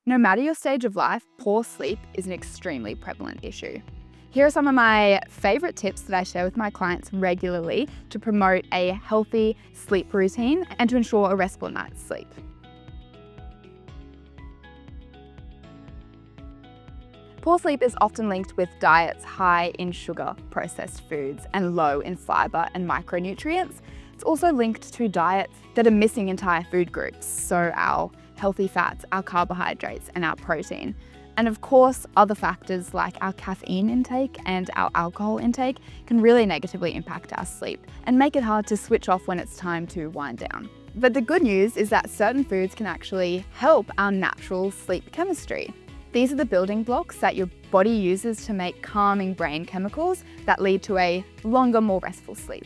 No matter your stage of life, poor sleep is an extremely prevalent issue. Here are some of my favourite tips that I share with my clients regularly to promote a healthy sleep routine and to ensure a restful night's sleep. Poor sleep is often linked with diets high in sugar, processed foods, and low in fibre and micronutrients. It's also linked to diets that are missing entire food groups, so our healthy fats, our carbohydrates, and our protein. And of course, other factors like our caffeine intake and our alcohol intake can really negatively impact our sleep and make it hard to switch off when it's time to wind down. But the good news is that certain foods can actually help our natural sleep chemistry. These are the building blocks that your body uses to make calming brain chemicals that lead to a longer, more restful sleep.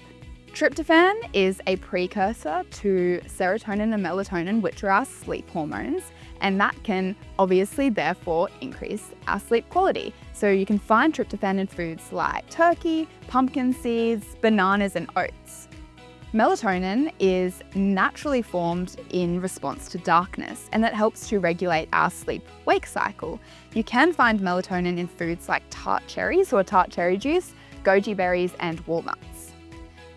Tryptophan is a precursor to serotonin and melatonin, which are our sleep hormones, and that can obviously therefore increase our sleep quality. So you can find tryptophan in foods like turkey, pumpkin seeds, bananas, and oats. Melatonin is naturally formed in response to darkness, and that helps to regulate our sleep-wake cycle. You can find melatonin in foods like tart cherries or tart cherry juice, goji berries, and walnuts.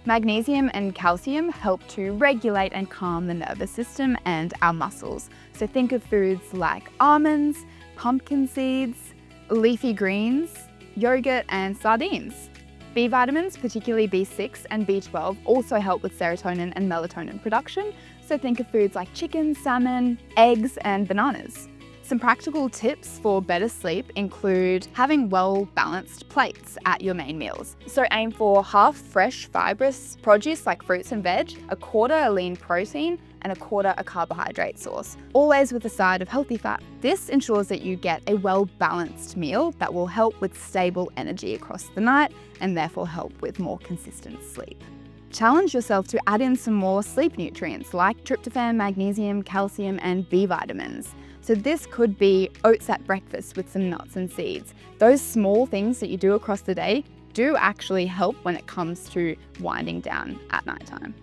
Magnesium and calcium help to regulate and calm the nervous system and our muscles. So think of foods like almonds, pumpkin seeds, leafy greens, yogurt, and sardines. B vitamins, particularly B6 and B12, also help with serotonin and melatonin production, so think of foods like chicken, salmon, eggs, and bananas. Some practical tips for better sleep include having well-balanced plates at your main meals. So aim for half fresh fibrous produce like fruits and veg, a quarter a lean protein, and a quarter a carbohydrate source, always with a side of healthy fat. This ensures that you get a well-balanced meal that will help with stable energy across the night and therefore help with more consistent sleep. Challenge yourself to add in some more sleep nutrients like tryptophan, magnesium, calcium, and B vitamins. So this could be oats at breakfast with some nuts and seeds. Those small things that you do across the day do actually help when it comes to winding down at nighttime.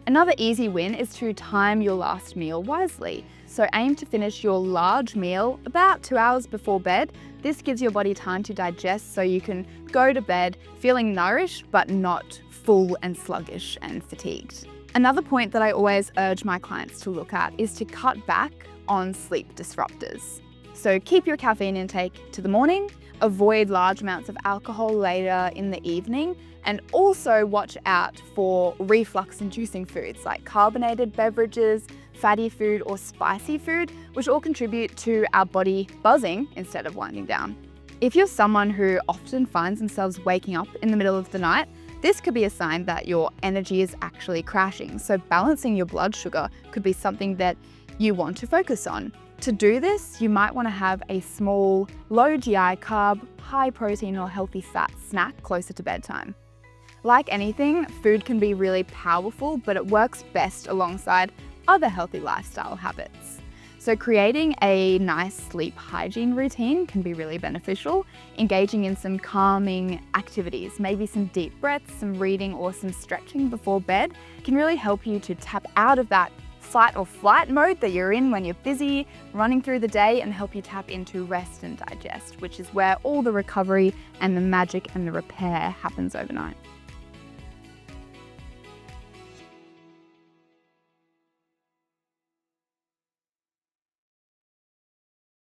Another easy win is to time your last meal wisely. So aim to finish your large meal about 2 hours before bed. This gives your body time to digest so you can go to bed feeling nourished but not full and sluggish and fatigued. Another point that I always urge my clients to look at is to cut back on sleep disruptors. So keep your caffeine intake to the morning, avoid large amounts of alcohol later in the evening, and also watch out for reflux-inducing foods like carbonated beverages, fatty food, or spicy food, which all contribute to our body buzzing instead of winding down. If you're someone who often finds themselves waking up in the middle of the night, this could be a sign that your energy is actually crashing. So balancing your blood sugar could be something that you want to focus on. To do this, you might want to have a small, low GI carb, high protein or healthy fat snack closer to bedtime. Like anything, food can be really powerful, but it works best alongside other healthy lifestyle habits. So creating a nice sleep hygiene routine can be really beneficial. Engaging in some calming activities, maybe some deep breaths, some reading or some stretching before bed can really help you to tap out of that fight or flight mode that you're in when you're busy running through the day and help you tap into rest and digest, which is where all the recovery and the magic and the repair happens overnight.